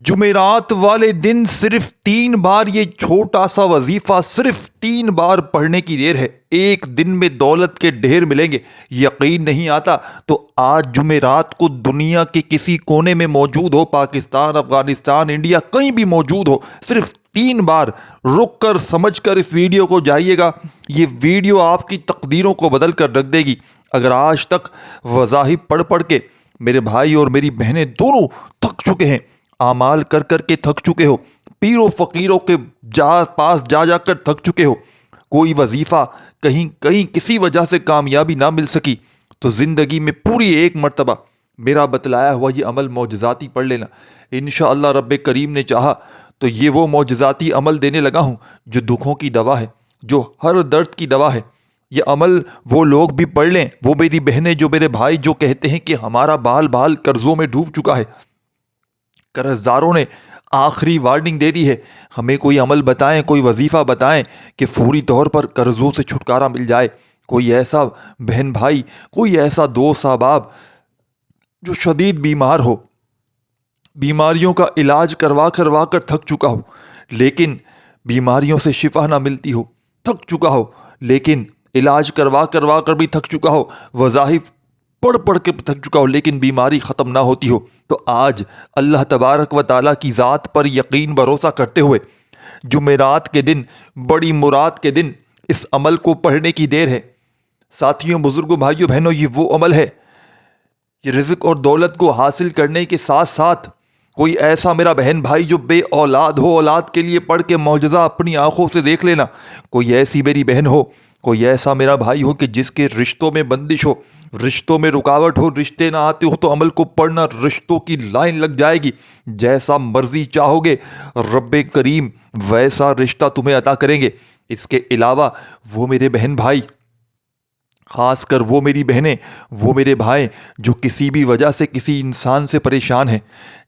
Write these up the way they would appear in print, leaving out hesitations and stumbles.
جمعرات والے دن صرف 3 بار یہ چھوٹا سا وظیفہ صرف 3 بار پڑھنے کی دیر ہے، ایک دن میں دولت کے ڈھیر ملیں گے۔ یقین نہیں آتا تو آج جمعرات کو دنیا کے کسی کونے میں موجود ہو، پاکستان، افغانستان، انڈیا، کہیں بھی موجود ہو، صرف 3 بار رک کر سمجھ کر اس ویڈیو کو جائیے گا۔ یہ ویڈیو آپ کی تقدیروں کو بدل کر رکھ دے گی۔ اگر آج تک وظائف پڑھ پڑھ کے میرے بھائی اور میری بہنیں دونوں تھک چکے ہیں، اعمال کر کر کے تھک چکے ہو، پیروں فقیروں کے پاس جا جا کر تھک چکے ہو، کوئی وظیفہ کہیں کسی وجہ سے کامیابی نہ مل سکی، تو زندگی میں پوری ایک مرتبہ میرا بتلایا ہوا یہ عمل معجزاتی پڑھ لینا۔ انشاءاللہ رب کریم نے چاہا تو یہ وہ معجزاتی عمل دینے لگا ہوں جو دکھوں کی دوا ہے، جو ہر درد کی دوا ہے۔ یہ عمل وہ لوگ بھی پڑھ لیں، وہ میری بہنیں، جو میرے بھائی، جو کہتے ہیں کہ ہمارا بال بال قرضوں میں ڈوب چکا ہے۔ قرض داروں نے آخری وارننگ دے دی ہے، ہمیں کوئی عمل بتائیں، کوئی وظیفہ بتائیں کہ فوری طور پر قرضوں سے چھٹکارا مل جائے۔ کوئی ایسا بہن بھائی، کوئی ایسا دوست احباب جو شدید بیمار ہو، بیماریوں کا علاج کروا کر تھک چکا ہو، لیکن بیماریوں سے شفا نہ ملتی ہو، تھک چکا ہو لیکن علاج کروا کر بھی تھک چکا ہو، وظائف پڑھ پڑھ کے تھک چکا ہو لیکن بیماری ختم نہ ہوتی ہو، تو آج اللہ تبارک و تعالیٰ کی ذات پر یقین بھروسہ کرتے ہوئے جمعرات کے دن، بڑی مراد کے دن، اس عمل کو پڑھنے کی دیر ہے۔ ساتھیوں، بزرگوں، بھائیوں، بہنوں، یہ وہ عمل ہے، یہ رزق اور دولت کو حاصل کرنے کے ساتھ ساتھ کوئی ایسا میرا بہن بھائی جو بے اولاد ہو، اولاد کے لیے پڑھ کے معجزہ اپنی آنکھوں سے دیکھ لینا۔ کوئی ایسی میری بہن ہو، کوئی ایسا میرا بھائی ہو کہ جس کے رشتوں میں بندش ہو، رشتوں میں رکاوٹ ہو، رشتے نہ آتے ہو، تو عمل کو پڑھنا، رشتوں کی لائن لگ جائے گی۔ جیسا مرضی چاہو گے رب کریم ویسا رشتہ تمہیں عطا کریں گے۔ اس کے علاوہ وہ میرے بہن بھائی، خاص کر وہ میری بہنیں، وہ میرے بھائی جو کسی بھی وجہ سے کسی انسان سے پریشان ہیں،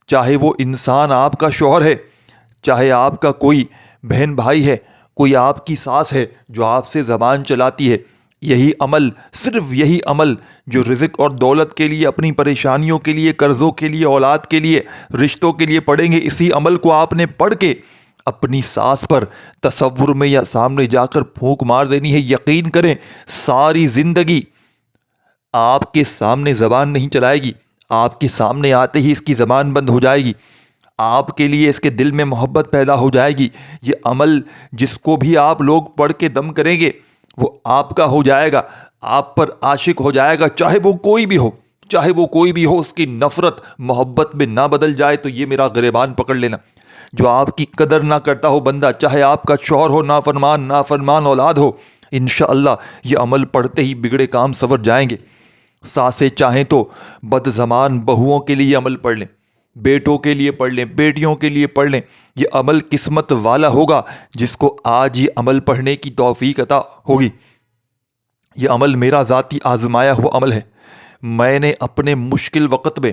چاہے وہ انسان آپ کا شوہر ہے، چاہے آپ کا کوئی بہن بھائی ہے، کوئی آپ کی ساس ہے جو آپ سے زبان چلاتی ہے، یہی عمل، صرف یہی عمل جو رزق اور دولت کے لیے، اپنی پریشانیوں کے لیے، قرضوں کے لیے، اولاد کے لیے، رشتوں کے لیے پڑھیں گے، اسی عمل کو آپ نے پڑھ کے اپنی ساس پر تصور میں یا سامنے جا کر پھونک مار دینی ہے۔ یقین کریں ساری زندگی آپ کے سامنے زبان نہیں چلائے گی، آپ کے سامنے آتے ہی اس کی زبان بند ہو جائے گی، آپ کے لیے اس کے دل میں محبت پیدا ہو جائے گی۔ یہ عمل جس کو بھی آپ لوگ پڑھ کے دم کریں گے وہ آپ کا ہو جائے گا، آپ پر عاشق ہو جائے گا، چاہے وہ کوئی بھی ہو، چاہے وہ کوئی بھی ہو، اس کی نفرت محبت میں نہ بدل جائے تو یہ میرا گریبان پکڑ لینا۔ جو آپ کی قدر نہ کرتا ہو بندہ، چاہے آپ کا شوہر ہو، نافرمان اولاد ہو، انشاءاللہ یہ عمل پڑھتے ہی بگڑے کام سنور جائیں گے۔ ساسیں چاہیں تو بد زمان بہوؤں کے لیے عمل پڑھ لیں، بیٹوں کے لیے پڑھ لیں، بیٹیوں کے لیے پڑھ لیں۔ یہ عمل قسمت والا ہوگا جس کو آج یہ عمل پڑھنے کی توفیق عطا ہوگی۔ یہ عمل میرا ذاتی آزمایا ہوا عمل ہے۔ میں نے اپنے مشکل وقت میں،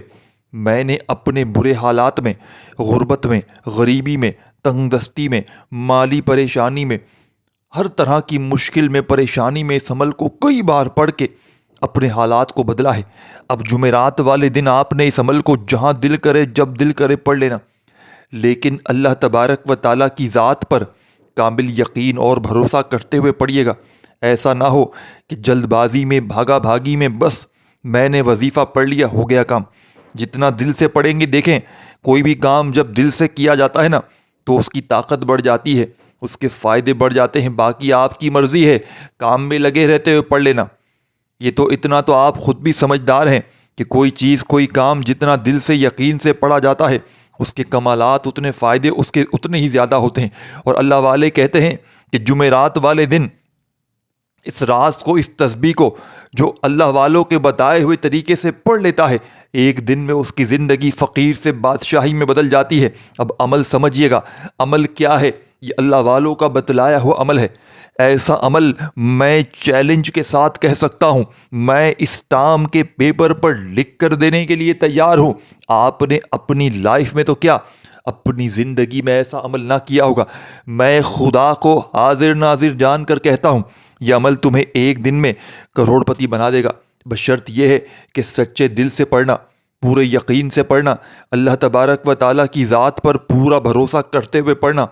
میں نے اپنے برے حالات میں، غربت میں، غریبی میں، تنگ دستی میں، مالی پریشانی میں، ہر طرح کی مشکل میں، پریشانی میں اس عمل کو کئی بار پڑھ کے اپنے حالات کو بدلا ہے۔ اب جمعرات والے دن آپ نے اس عمل کو جہاں دل کرے، جب دل کرے پڑھ لینا، لیکن اللہ تبارک و تعالیٰ کی ذات پر کامل یقین اور بھروسہ کرتے ہوئے پڑھیے گا۔ ایسا نہ ہو کہ جلد بازی میں، بھاگا بھاگی میں بس میں نے وظیفہ پڑھ لیا، ہو گیا کام۔ جتنا دل سے پڑھیں گے، دیکھیں کوئی بھی کام جب دل سے کیا جاتا ہے نا تو اس کی طاقت بڑھ جاتی ہے، اس کے فائدے بڑھ جاتے ہیں۔ باقی آپ کی مرضی ہے، کام میں لگے رہتے ہوئے پڑھ لینا۔ یہ تو اتنا تو آپ خود بھی سمجھدار ہیں کہ کوئی چیز، کوئی کام جتنا دل سے یقین سے پڑھا جاتا ہے اس کے کمالات، اتنے فائدے اس کے اتنے ہی زیادہ ہوتے ہیں۔ اور اللہ والے کہتے ہیں کہ جمعرات والے دن اس راز کو، اس تسبیح کو جو اللہ والوں کے بتائے ہوئے طریقے سے پڑھ لیتا ہے، ایک دن میں اس کی زندگی فقیر سے بادشاہی میں بدل جاتی ہے۔ اب عمل سمجھیے گا، عمل کیا ہے؟ یہ اللہ والوں کا بتلایا ہوا عمل ہے۔ ایسا عمل میں چیلنج کے ساتھ کہہ سکتا ہوں، میں اس ٹام کے پیپر پر لکھ کر دینے کے لیے تیار ہوں۔ آپ نے اپنی لائف میں تو کیا، اپنی زندگی میں ایسا عمل نہ کیا ہوگا۔ میں خدا کو حاضر ناظر جان کر کہتا ہوں، یہ عمل تمہیں ایک دن میں کروڑ پتی بنا دے گا، بشرط یہ ہے کہ سچے دل سے پڑھنا، پورے یقین سے پڑھنا، اللہ تبارک و تعالیٰ کی ذات پر پورا بھروسہ کرتے ہوئے پڑھنا۔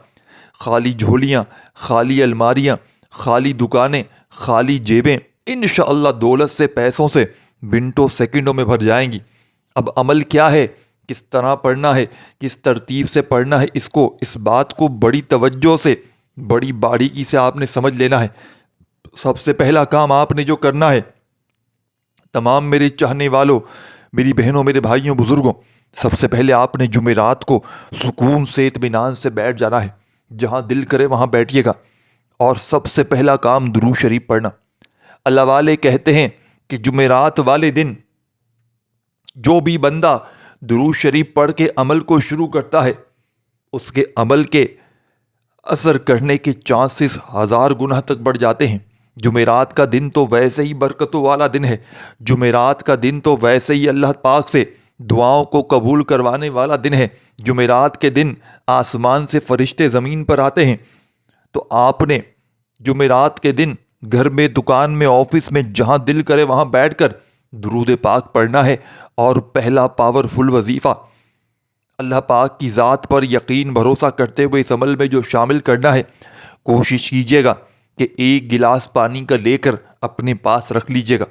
خالی جھولیاں، خالی الماریاں، خالی دکانیں، خالی جیبیں انشاءاللہ دولت سے، پیسوں سے منٹوں سیکنڈوں میں بھر جائیں گی۔ اب عمل کیا ہے، کس طرح پڑھنا ہے، کس ترتیب سے پڑھنا ہے، اس بات کو بڑی توجہ سے، بڑی باریکی سے آپ نے سمجھ لینا ہے۔ سب سے پہلا کام آپ نے جو کرنا ہے، تمام میرے چاہنے والوں، میری بہنوں، میرے بھائیوں، بزرگوں، سب سے پہلے آپ نے جمعرات کو سکون سے، اطمینان سے بیٹھ جانا ہے۔ جہاں دل کرے وہاں بیٹھیے گا، اور سب سے پہلا کام درود شریف پڑھنا۔ اللہ والے کہتے ہیں کہ جمعرات والے دن جو بھی بندہ درود شریف پڑھ کے عمل کو شروع کرتا ہے، اس کے عمل کے اثر کرنے کے چانسز 1000 گنا تک بڑھ جاتے ہیں۔ جمعرات کا دن تو ویسے ہی برکتوں والا دن ہے، جمعرات کا دن تو ویسے ہی اللہ پاک سے دعاؤں کو قبول کروانے والا دن ہے۔ جمعرات کے دن آسمان سے فرشتے زمین پر آتے ہیں، تو آپ نے جمعرات کے دن گھر میں، دکان میں، آفس میں، جہاں دل کرے وہاں بیٹھ کر درود پاک پڑھنا ہے۔ اور پہلا پاورفل وظیفہ اللہ پاک کی ذات پر یقین بھروسہ کرتے ہوئے اس عمل میں جو شامل کرنا ہے، کوشش کیجیے گا کہ 1 گلاس پانی کا لے کر اپنے پاس رکھ لیجیے گا۔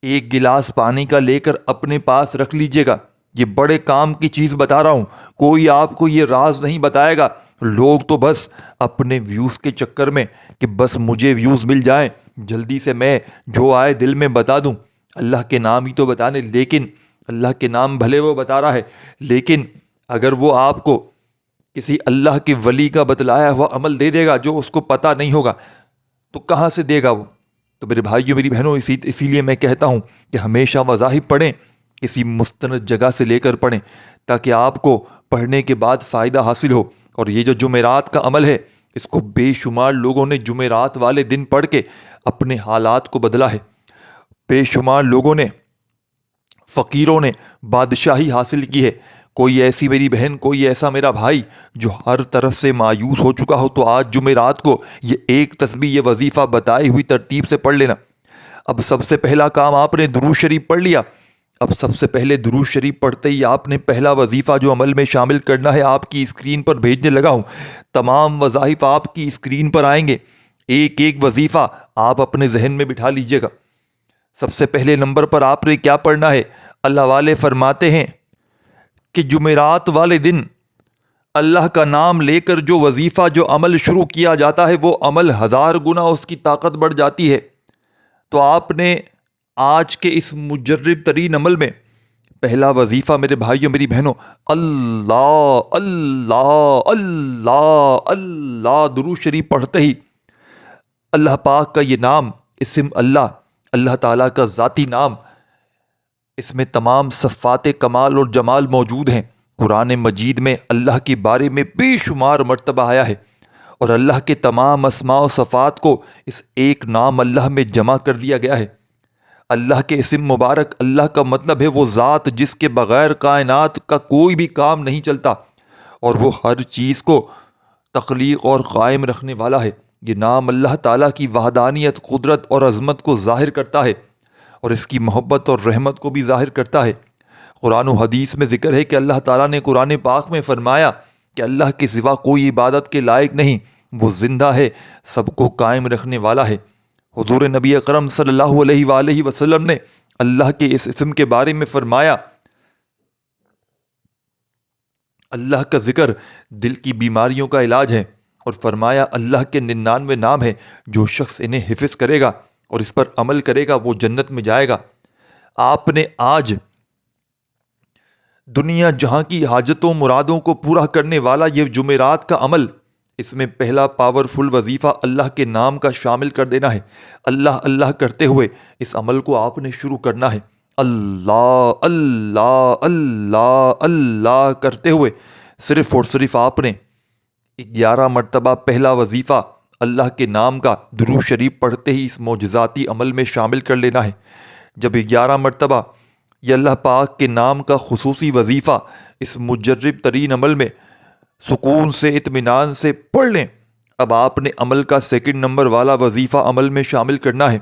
1 گلاس پانی کا لے کر اپنے پاس رکھ لیجیے گا۔ یہ بڑے کام کی چیز بتا رہا ہوں، کوئی آپ کو یہ راز نہیں بتائے گا۔ لوگ تو بس اپنے ویوز کے چکر میں کہ بس مجھے ویوز مل جائیں، جلدی سے میں جو آئے دل میں بتا دوں، اللہ کے نام ہی تو بتانے، لیکن اللہ کے نام بھلے وہ بتا رہا ہے، لیکن اگر وہ آپ کو کسی اللہ کے ولی کا بتلایا ہوا عمل دے دے گا جو اس کو پتہ نہیں ہوگا، تو کہاں سے دے گا وہ؟ تو میرے بھائیوں، میری بہنوں، اسی لیے میں کہتا ہوں کہ ہمیشہ مذاہب پڑھیں، کسی مستند جگہ سے لے کر پڑھیں، تاکہ آپ کو پڑھنے کے بعد فائدہ حاصل ہو۔ اور یہ جو جمعرات کا عمل ہے، اس کو بے شمار لوگوں نے جمعرات والے دن پڑھ کے اپنے حالات کو بدلا ہے۔ بے شمار لوگوں نے، فقیروں نے بادشاہی حاصل کی ہے۔ کوئی ایسی میری بہن، کوئی ایسا میرا بھائی جو ہر طرف سے مایوس ہو چکا ہو، تو آج جمعرات کو یہ ایک تسبیح، یہ وظیفہ بتائی ہوئی ترتیب سے پڑھ لینا۔ اب سب سے پہلا کام آپ نے درود شریف پڑھ لیا۔ اب سب سے پہلے درود شریف پڑھتے ہی آپ نے پہلا وظیفہ جو عمل میں شامل کرنا ہے، آپ کی اسکرین پر بھیجنے لگا ہوں۔ تمام وظائف آپ کی اسکرین پر آئیں گے، ایک ایک وظیفہ آپ اپنے ذہن میں بٹھا لیجئے گا۔ سب سے پہلے نمبر پر آپ نے کیا پڑھنا ہے؟ اللہ والے فرماتے ہیں کہ جمعرات والے دن اللہ کا نام لے کر جو وظیفہ، جو عمل شروع کیا جاتا ہے، وہ عمل 1000 گنا اس کی طاقت بڑھ جاتی ہے۔ تو آپ نے آج کے اس مجرب ترین عمل میں پہلا وظیفہ میرے بھائیوں، میری بہنوں، اللہ اللہ اللہ اللہ درود شریف پڑھتے ہی اللہ پاک کا یہ نام، اسم اللہ، اللہ تعالیٰ کا ذاتی نام، اس میں تمام صفات کمال اور جمال موجود ہیں۔ قرآن مجید میں اللہ کے بارے میں بے شمار مرتبہ آیا ہے، اور اللہ کے تمام اسماء و صفات کو اس ایک نام اللہ میں جمع کر دیا گیا ہے۔ اللہ کے اسم مبارک، اللہ کا مطلب ہے وہ ذات جس کے بغیر کائنات کا کوئی بھی کام نہیں چلتا، اور وہ ہر چیز کو تخلیق اور قائم رکھنے والا ہے۔ یہ نام اللہ تعالیٰ کی وحدانیت، قدرت اور عظمت کو ظاہر کرتا ہے، اور اس کی محبت اور رحمت کو بھی ظاہر کرتا ہے۔ قرآن و حدیث میں ذکر ہے کہ اللہ تعالیٰ نے قرآن پاک میں فرمایا کہ اللہ کے سوا کوئی عبادت کے لائق نہیں، وہ زندہ ہے، سب کو قائم رکھنے والا ہے۔ حضور نبی اکرم صلی اللہ علیہ وآلہ وسلم نے اللہ کے اس اسم کے بارے میں فرمایا، اللہ کا ذکر دل کی بیماریوں کا علاج ہے، اور فرمایا اللہ کے 99 نام ہیں، جو شخص انہیں حفظ کرے گا اور اس پر عمل کرے گا وہ جنت میں جائے گا۔ آپ نے آج دنیا جہاں کی حاجتوں مرادوں کو پورا کرنے والا یہ جمعرات کا عمل، اس میں پہلا پاورفل وظیفہ اللہ کے نام کا شامل کر دینا ہے۔ اللہ اللہ کرتے ہوئے اس عمل کو آپ نے شروع کرنا ہے۔ اللہ اللہ اللہ اللہ کرتے ہوئے صرف اور صرف آپ نے 11 مرتبہ پہلا وظیفہ اللہ کے نام کا درود شریف پڑھتے ہی اس معجزاتی عمل میں شامل کر لینا ہے۔ جب 11 مرتبہ یہ اللہ پاک کے نام کا خصوصی وظیفہ اس مجرب ترین عمل میں سکون سے، اطمینان سے پڑھ لیں، اب آپ نے عمل کا 2 نمبر والا وظیفہ عمل میں شامل کرنا ہے۔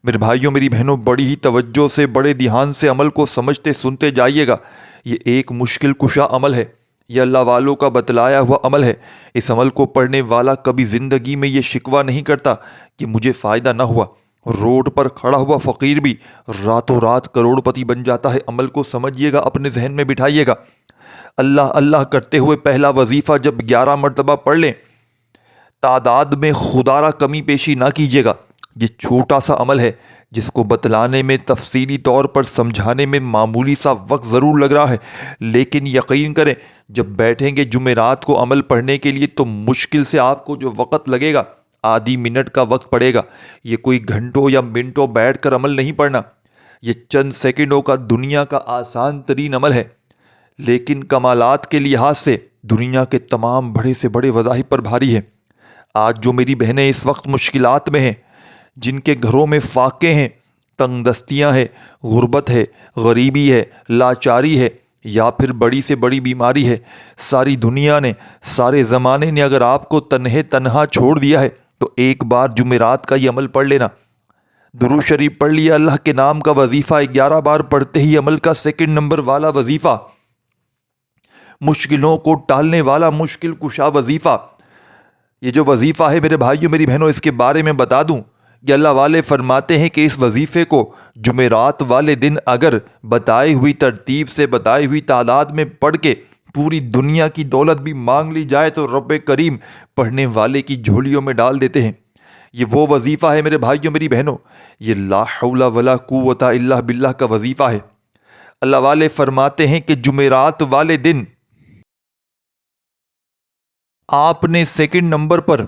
میرے بھائیوں میری بہنوں، بڑی ہی توجہ سے بڑے دھیان سے عمل کو سمجھتے سنتے جائیے گا۔ یہ ایک مشکل کشا عمل ہے، یہ اللہ والوں کا بتلایا ہوا عمل ہے۔ اس عمل کو پڑھنے والا کبھی زندگی میں یہ شکوہ نہیں کرتا کہ مجھے فائدہ نہ ہوا۔ روڈ پر کھڑا ہوا فقیر بھی راتوں رات کروڑ پتی بن جاتا ہے۔ عمل کو سمجھیے گا، اپنے ذہن میں بٹھائیے گا۔ اللہ اللہ کرتے ہوئے پہلا وظیفہ جب 11 مرتبہ پڑھ لیں، تعداد میں خدا را کمی پیشی نہ کیجیے گا۔ یہ چھوٹا سا عمل ہے جس کو بتلانے میں، تفصیلی طور پر سمجھانے میں معمولی سا وقت ضرور لگ رہا ہے، لیکن یقین کریں جب بیٹھیں گے جمعرات کو عمل پڑھنے کے لیے تو مشکل سے آپ کو جو وقت لگے گا آدھی منٹ کا وقت پڑے گا۔ یہ کوئی گھنٹوں یا منٹوں بیٹھ کر عمل نہیں پڑھنا، یہ چند سیکنڈوں کا دنیا کا آسان ترین عمل ہے، لیکن کمالات کے لحاظ سے دنیا کے تمام بڑے سے بڑے وظائف پر بھاری ہے۔ آج جو میری بہنیں اس وقت مشکلات میں ہیں، جن کے گھروں میں فاقے ہیں، تنگ دستیاں ہیں، غربت ہے، غریبی ہے، لاچاری ہے، یا پھر بڑی سے بڑی بیماری ہے، ساری دنیا نے، سارے زمانے نے اگر آپ کو تنہا چھوڑ دیا ہے تو ایک بار جمعرات کا یہ عمل پڑھ لینا۔ درود شریف پڑھ لیا، اللہ کے نام کا وظیفہ 11 بار پڑھتے ہی عمل کا سیکنڈ نمبر والا وظیفہ، مشکلوں کو ٹالنے والا مشکل کشا وظیفہ۔ یہ جو وظیفہ ہے میرے بھائیوں میری بہنوں، اس کے بارے میں بتا دوں کہ اللہ والے فرماتے ہیں کہ اس وظیفے کو جمعرات والے دن اگر بتائی ہوئی ترتیب سے، بتائی ہوئی تعداد میں پڑھ کے پوری دنیا کی دولت بھی مانگ لی جائے تو رب کریم پڑھنے والے کی جھولیوں میں ڈال دیتے ہیں۔ یہ وہ وظیفہ ہے میرے بھائیوں میری بہنوں، یہ لا حول ولا قوت الا باللہ کا وظیفہ ہے۔ اللہ والے فرماتے ہیں کہ جمعرات والے دن آپ نے سیکنڈ نمبر پر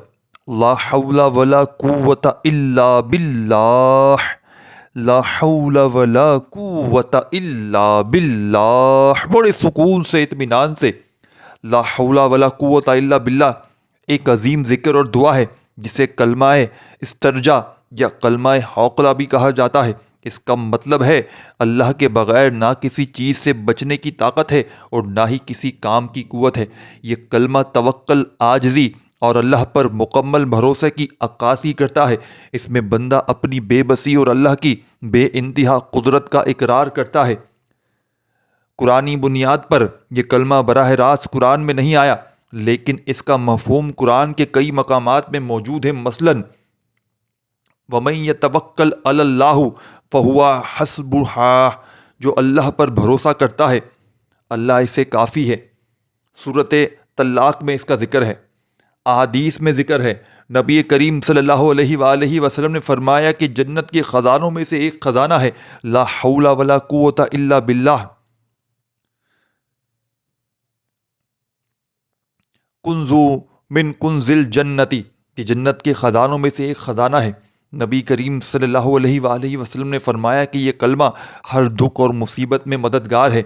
لا حول ولا قوت الا باللہ، لا حول ولا قوت الا باللہ، بڑے سکون سے، اطمینان سے لا حول ولا قوت الا باللہ ایک عظیم ذکر اور دعا ہے جسے کلمہ استرجا یا کلمہ حوقلہ بھی کہا جاتا ہے۔ اس کا مطلب ہے اللہ کے بغیر نہ کسی چیز سے بچنے کی طاقت ہے اور نہ ہی کسی کام کی قوت ہے۔ یہ کلمہ توکل، عاجزی اور اللہ پر مکمل بھروسے کی عکاسی کرتا ہے۔ اس میں بندہ اپنی بے بسی اور اللہ کی بے انتہا قدرت کا اقرار کرتا ہے۔ قرآنی بنیاد پر یہ کلمہ براہ راست قرآن میں نہیں آیا، لیکن اس کا مفہوم قرآن کے کئی مقامات میں موجود ہے۔ مثلاً وَمَن يَتَوَکَّلْ عَلَى اللَّهِ فَهُوَ حَسْبُهُ، جو اللہ پر بھروسہ کرتا ہے اللہ اسے کافی ہے۔ سورۃ طلاق میں اس کا ذکر ہے، احادیث میں ذکر ہے۔ نبی کریم صلی اللہ علیہ وآلہ وسلم نے فرمایا کہ جنت کے خزانوں میں سے ایک خزانہ ہے لا حول ولا قوت الا باللہ، کنزو من کنز الجنتی، کہ جنت کے خزانوں میں سے ایک خزانہ ہے۔ نبی کریم صلی اللہ علیہ وآلہ وسلم نے فرمایا کہ یہ کلمہ ہر دکھ اور مصیبت میں مددگار ہے۔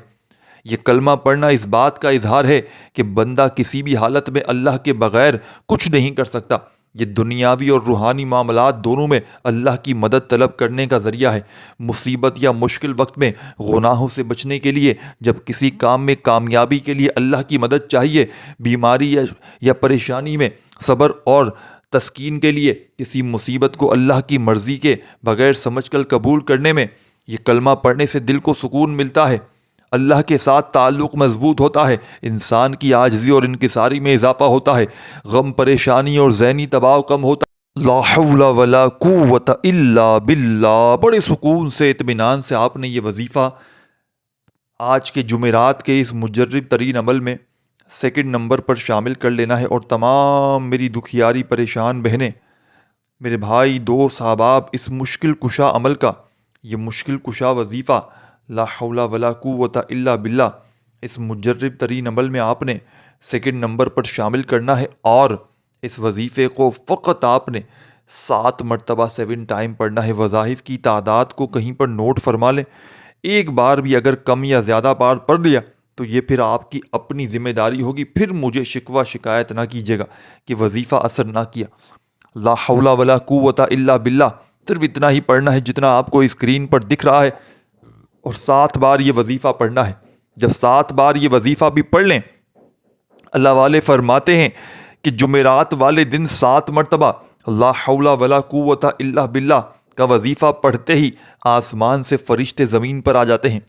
یہ کلمہ پڑھنا اس بات کا اظہار ہے کہ بندہ کسی بھی حالت میں اللہ کے بغیر کچھ نہیں کر سکتا۔ یہ دنیاوی اور روحانی معاملات دونوں میں اللہ کی مدد طلب کرنے کا ذریعہ ہے۔ مصیبت یا مشکل وقت میں گناہوں سے بچنے کے لیے، جب کسی کام میں کامیابی کے لیے اللہ کی مدد چاہیے، بیماری یا پریشانی میں صبر اور تسکین کے لیے، کسی مصیبت کو اللہ کی مرضی کے بغیر سمجھ کر قبول کرنے میں، یہ کلمہ پڑھنے سے دل کو سکون ملتا ہے، اللہ کے ساتھ تعلق مضبوط ہوتا ہے، انسان کی عاجزی اور انکساری میں اضافہ ہوتا ہے، غم، پریشانی اور ذہنی دباؤ کم ہوتا ہے۔ لا حول ولا قوت الا باللہ، بڑے سکون سے، اطمینان سے آپ نے یہ وظیفہ آج کے جمعرات کے اس مجرب ترین عمل میں سیکنڈ نمبر پر شامل کر لینا ہے۔ اور تمام میری دکھیاری پریشان بہنیں، میرے بھائی، دوست، احباب، اس مشکل کشا عمل کا، یہ مشکل کشا وظیفہ لا حول ولا قوت الا باللہ، اس مجرب ترین عمل میں آپ نے سیکنڈ نمبر پر شامل کرنا ہے، اور اس وظیفے کو فقط آپ نے 7 مرتبہ 7 ٹائم پڑھنا ہے۔ وظائف کی تعداد کو کہیں پر نوٹ فرما لیں، ایک بار بھی اگر کم یا زیادہ بار پڑھ لیا تو یہ پھر آپ کی اپنی ذمہ داری ہوگی، پھر مجھے شکوہ شکایت نہ کیجیے گا کہ وظیفہ اثر نہ کیا۔ لا حول ولا قوت الا باللہ صرف اتنا ہی پڑھنا ہے جتنا آپ کو اسکرین پر دکھ رہا ہے، اور 7 بار یہ وظیفہ پڑھنا ہے۔ جب 7 بار یہ وظیفہ بھی پڑھ لیں، اللہ والے فرماتے ہیں کہ جمعرات والے دن 7 مرتبہ لا حول ولا قوت الا باللہ کا وظیفہ پڑھتے ہی آسمان سے فرشتے زمین پر آ جاتے ہیں،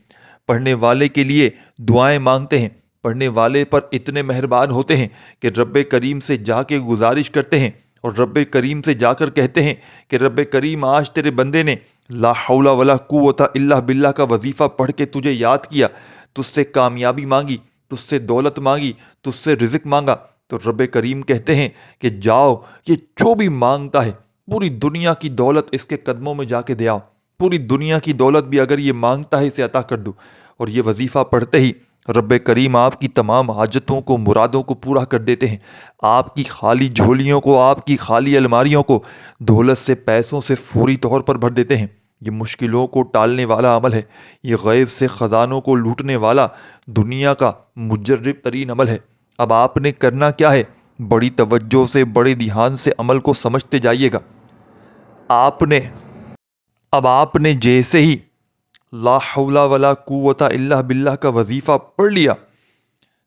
پڑھنے والے کے لیے دعائیں مانگتے ہیں، پڑھنے والے پر اتنے مہربان ہوتے ہیں کہ رب کریم سے جا کے گزارش کرتے ہیں اور رب کریم سے جا کر کہتے ہیں کہ رب کریم آج تیرے بندے نے لا حول ولا قوت الا باللہ کا وظیفہ پڑھ کے تجھے یاد کیا، تجھ سے کامیابی مانگی، تجھ سے دولت مانگی، تجھ سے رزق مانگا، تو رب کریم کہتے ہیں کہ جاؤ، یہ جو بھی مانگتا ہے پوری دنیا کی دولت اس کے قدموں میں جا کے دے آؤ، پوری دنیا کی دولت بھی اگر یہ مانگتا ہے اسے عطا کر دو۔ اور یہ وظیفہ پڑھتے ہی رب کریم آپ کی تمام حاجتوں کو، مرادوں کو پورا کر دیتے ہیں، آپ کی خالی جھولیوں کو، آپ کی خالی الماریوں کو دولت سے، پیسوں سے فوری طور پر بھر دیتے ہیں۔ یہ مشکلوں کو ٹالنے والا عمل ہے، یہ غیب سے خزانوں کو لوٹنے والا دنیا کا مجرب ترین عمل ہے۔ اب آپ نے کرنا کیا ہے؟ بڑی توجہ سے، بڑے دھیان سے عمل کو سمجھتے جائیے گا۔ آپ نے جیسے ہی لا حول ولا قوت الا باللہ کا وظیفہ پڑھ لیا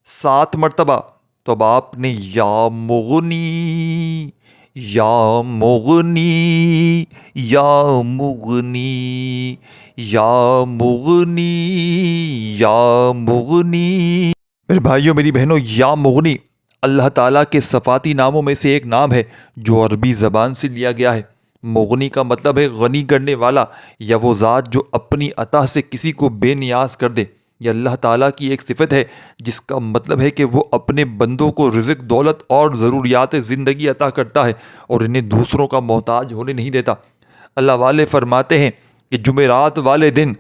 7 مرتبہ، تو اب آپ نے یا مغنی یا مغنی یا مغنی یا مغنی یا مغنی، میرے بھائیوں میری بہنوں، یا مغنی اللہ تعالیٰ کے صفاتی ناموں میں سے ایک نام ہے جو عربی زبان سے لیا گیا ہے۔ مغنی کا مطلب ہے غنی کرنے والا، یا وہ ذات جو اپنی عطا سے کسی کو بے نیاز کر دے۔ یہ اللہ تعالیٰ کی ایک صفت ہے جس کا مطلب ہے کہ وہ اپنے بندوں کو رزق، دولت اور ضروریات زندگی عطا کرتا ہے اور انہیں دوسروں کا محتاج ہونے نہیں دیتا۔ اللہ والے فرماتے ہیں کہ جمعرات والے دن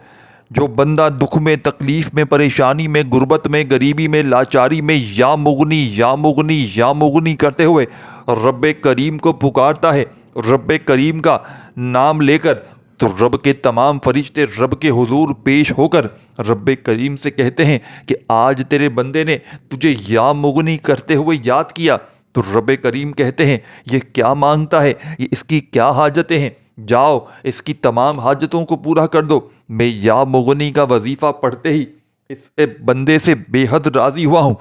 جو بندہ دکھ میں، تکلیف میں، پریشانی میں، غربت میں، غریبی میں، لاچاری میں یا مغنی یا مغنی یا مغنی کرتے ہوئے رب کریم کو پکارتا ہے، رب کریم کا نام لے کر، تو رب کے تمام فرشتے رب کے حضور پیش ہو کر رب کریم سے کہتے ہیں کہ آج تیرے بندے نے تجھے یا مغنی کرتے ہوئے یاد کیا۔ تو رب کریم کہتے ہیں یہ کیا مانگتا ہے، یہ اس کی کیا حاجتیں ہیں، جاؤ اس کی تمام حاجتوں کو پورا کر دو۔ میں یا مغنی کا وظیفہ پڑھتے ہی اس بندے سے بے حد راضی ہوا ہوں۔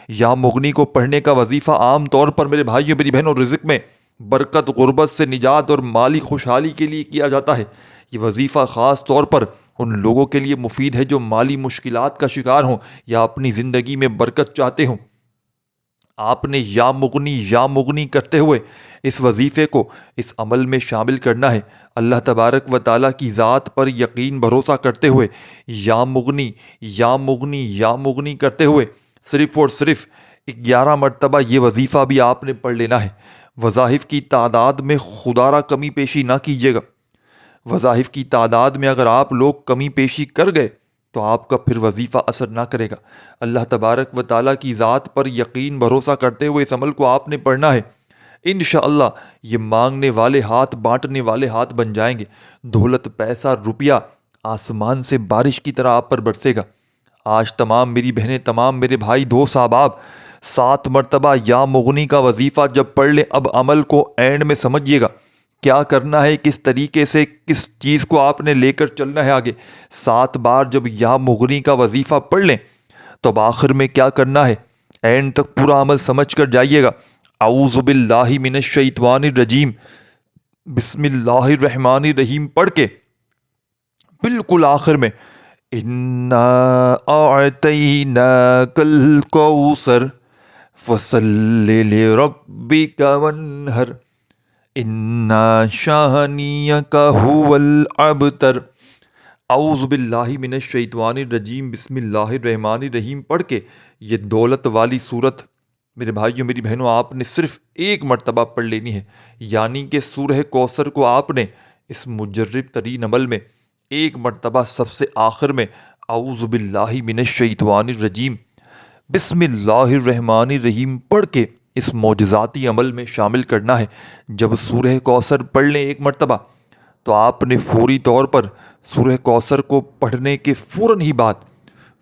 یا مغنی کو پڑھنے کا وظیفہ عام طور پر میرے بھائیوں میری بہنوں رزق میں برکت، غربت سے نجات اور مالی خوشحالی کے لیے کیا جاتا ہے۔ یہ وظیفہ خاص طور پر ان لوگوں کے لیے مفید ہے جو مالی مشکلات کا شکار ہوں یا اپنی زندگی میں برکت چاہتے ہوں۔ آپ نے یا مغنی کرتے ہوئے اس وظیفے کو اس عمل میں شامل کرنا ہے۔ اللہ تبارک و تعالیٰ کی ذات پر یقین بھروسہ کرتے ہوئے یا مغنی کرتے ہوئے صرف اور صرف 11 مرتبہ یہ وظیفہ بھی آپ نے پڑھ لینا ہے۔ وظائف کی تعداد میں خدا را کمی پیشی نہ کیجیے گا۔ وظائف کی تعداد میں اگر آپ لوگ کمی پیشی کر گئے تو آپ کا پھر وظیفہ اثر نہ کرے گا۔ اللہ تبارک و تعالیٰ کی ذات پر یقین بھروسہ کرتے ہوئے اس عمل کو آپ نے پڑھنا ہے۔ انشاءاللہ یہ مانگنے والے ہاتھ بانٹنے والے ہاتھ بن جائیں گے۔ دولت، پیسہ، روپیہ آسمان سے بارش کی طرح آپ پر برسے گا۔ آج تمام میری بہنیں، تمام میرے بھائی، دوست، احباب 7 مرتبہ یا مغنی کا وظیفہ جب پڑھ لیں، اب عمل کو اینڈ میں سمجھیے گا کیا کرنا ہے، کس طریقے سے، کس چیز کو آپ نے لے کر چلنا ہے آگے۔ 7 بار جب یا مغنی کا وظیفہ پڑھ لیں تو اب آخر میں کیا کرنا ہے، اینڈ تک پورا عمل سمجھ کر جائیے گا۔ اعوذ باللہ من الشیطان الرجیم، بسم اللہ الرحمن الرحیم پڑھ کے بالکل آخر میں اِنَّا أَعْطَيْنَاكَ الْكَوْثَرَ فَصَلِّ لِرَبِّكَ وَانْحَرْ اِنَّا شَانِئَكَ هُوَ الْأَبْتَرُ۔ اعوذ باللہ من الشیطان الرجیم، بسم اللہ الرحمن الرحیم پڑھ کے یہ دولت والی صورت میرے بھائیوں میری بہنوں آپ نے صرف 1 مرتبہ پڑھ لینی ہے، یعنی کہ سورہ کوثر کو آپ نے اس مجرب ترین عمل میں 1 مرتبہ سب سے آخر میں اعوذ باللہ من الشیطان الرجیم بسم اللہ الرحمن الرحیم پڑھ کے اس معجزاتی عمل میں شامل کرنا ہے۔ جب سورہ کوثر پڑھ لیں 1 مرتبہ تو آپ نے فوری طور پر سورہ کوثر کو پڑھنے کے فوراً ہی بعد،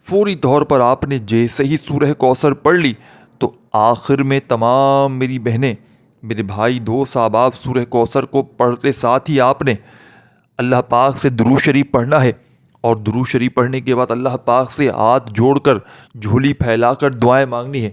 فوری طور پر آپ نے جیسے ہی سورہ کوثر پڑھ لی تو آخر میں تمام میری بہنیں، میرے بھائی، دوست، احباب سورہ کوثر کو پڑھتے ساتھ ہی آپ نے اللہ پاک سے درود شریف پڑھنا ہے، اور درود شریف پڑھنے کے بعد اللہ پاک سے ہاتھ جوڑ کر، جھولی پھیلا کر دعائیں مانگنی ہے۔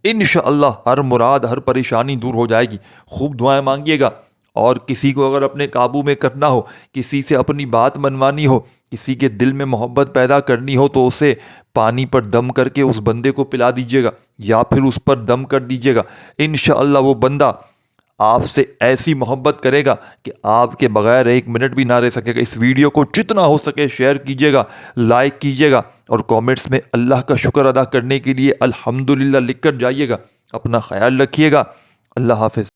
انشاءاللہ ہر مراد، ہر پریشانی دور ہو جائے گی۔ خوب دعائیں مانگیے گا اور کسی کو اگر اپنے قابو میں کرنا ہو، کسی سے اپنی بات منوانی ہو، کسی کے دل میں محبت پیدا کرنی ہو، تو اسے پانی پر دم کر کے اس بندے کو پلا دیجیے گا یا پھر اس پر دم کر دیجیے گا۔ انشاءاللہ وہ بندہ آپ سے ایسی محبت کرے گا کہ آپ کے بغیر ایک منٹ بھی نہ رہ سکے گا۔ اس ویڈیو کو جتنا ہو سکے شیئر کیجیے گا، لائک کیجیے گا، اور کومنٹس میں اللہ کا شکر ادا کرنے کے لیے الحمدللہ لکھ کر جائیے گا۔ اپنا خیال رکھیے گا۔ اللہ حافظ۔